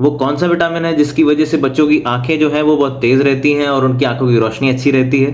वो कौन सा विटामिन है जिसकी वजह से बच्चों की आंखें जो हैं वो बहुत तेज़ रहती हैं और उनकी आंखों की रोशनी अच्छी रहती है?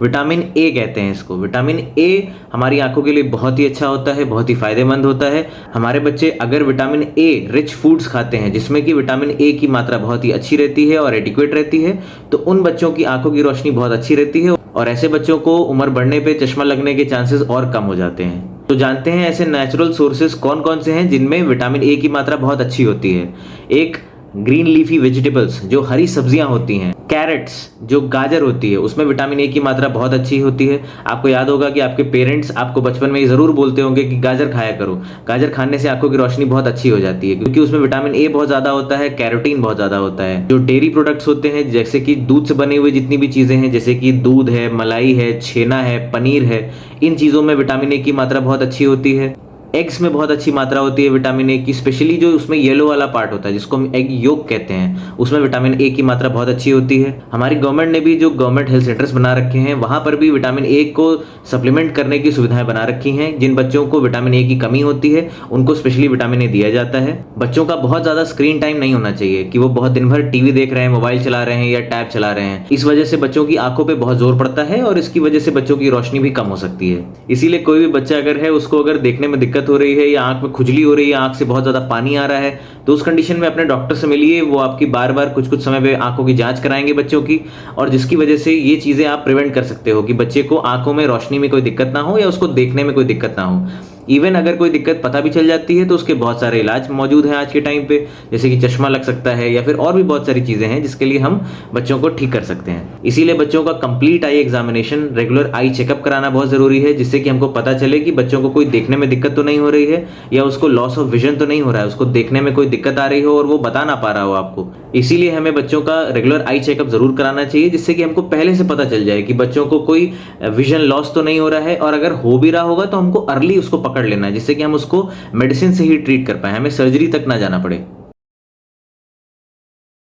विटामिन ए कहते हैं इसको। विटामिन ए हमारी आंखों के लिए बहुत ही अच्छा होता है, बहुत ही फ़ायदेमंद होता है। हमारे बच्चे अगर विटामिन ए रिच फूड्स खाते हैं जिसमें कि विटामिन ए की मात्रा बहुत ही अच्छी रहती है और एडिक्वेट रहती है, तो उन बच्चों की आंखों की रोशनी बहुत अच्छी रहती है और ऐसे बच्चों को उम्र बढ़ने पे चश्मा लगने के चांसेस और कम हो जाते हैं। तो जानते हैं ऐसे नेचुरल सोर्सेज कौन कौन से हैं जिनमें विटामिन ए की मात्रा बहुत अच्छी होती है। एक, ग्रीन लीफी वेजिटेबल्स, जो हरी सब्जियां होती हैं। कैरेट्स, जो गाजर होती है, उसमें विटामिन ए की मात्रा बहुत अच्छी होती है। आपको याद होगा कि आपके पेरेंट्स आपको बचपन में ये ज़रूर बोलते होंगे कि गाजर खाया करो। गाजर खाने से आंखों की रोशनी बहुत अच्छी हो जाती है क्योंकि उसमें विटामिन ए बहुत ज़्यादा होता है, कैरोटीन बहुत ज़्यादा होता है। जो डेयरी प्रोडक्ट्स होते हैं जैसे कि दूध से बने हुए जितनी भी चीज़ें हैं, जैसे कि दूध है, मलाई है, छेना है, पनीर है, इन चीज़ों में विटामिन ए की मात्रा बहुत अच्छी होती है। एग्स में बहुत अच्छी मात्रा होती है विटामिन ए की, स्पेशली जो उसमें येलो वाला पार्ट होता है जिसको हम एग योक कहते हैं, उसमें विटामिन ए की मात्रा बहुत अच्छी होती है। हमारी गवर्नमेंट ने भी जो गवर्नमेंट हेल्थ सेंटर्स बना रखे हैं वहाँ पर भी विटामिन ए को सप्लीमेंट करने की सुविधाएं बना रखी हैं। जिन बच्चों को विटामिन ए की कमी होती है उनको स्पेशली विटामिन ए दिया जाता है। बच्चों का बहुत ज़्यादा स्क्रीन टाइम नहीं होना चाहिए कि वो बहुत दिन भर टीवी देख रहे हैं, मोबाइल चला रहे हैं या टैब चला रहे हैं। इस वजह से बच्चों की आंखों पर बहुत जोर पड़ता है और इसकी वजह से बच्चों की रोशनी भी कम हो सकती है। इसीलिए कोई भी बच्चा अगर है उसको अगर देखने में दिक्कत हो रही है या आंख में खुजली हो रही है, आंख से बहुत ज्यादा पानी आ रहा है, तो उस कंडीशन में अपने डॉक्टर से मिलिए। वो आपकी बार बार कुछ कुछ समय पे आंखों की जांच कराएंगे बच्चों की, और जिसकी वजह से ये चीजें आप प्रिवेंट कर सकते हो कि बच्चे को आंखों में रोशनी में कोई दिक्कत ना हो या उसको देखने में कोई दिक्कत ना हो। इवन अगर कोई दिक्कत पता भी चल जाती है तो उसके बहुत सारे इलाज मौजूद हैं आज के टाइम पे, जैसे कि चश्मा लग सकता है या फिर और भी बहुत सारी चीजें हैं जिसके लिए हम बच्चों को ठीक कर सकते हैं। इसीलिए बच्चों का complete eye examination, regular eye checkup कराना बहुत जरूरी है, जिससे कि हमको पता चले कि बच्चों को कोई देखने में दिक्कत तो नहीं हो रही है या उसको लॉस ऑफ विजन तो नहीं हो रहा है, उसको देखने में कोई दिक्कत आ रही हो और वो बता ना पा रहा हो आपको। इसीलिए हमें बच्चों का रेगुलर आई चेकअप जरूर कराना चाहिए, जिससे कि हमको पहले से पता चल जाए कि बच्चों को कोई विजन लॉस तो नहीं हो रहा है, और अगर हो भी रहा होगा तो हमको अर्ली उसको पकड़ लेना है, जिससे कि हम उसको मेडिसिन से ही ट्रीट कर पाए, हमें सर्जरी तक ना जाना पड़े।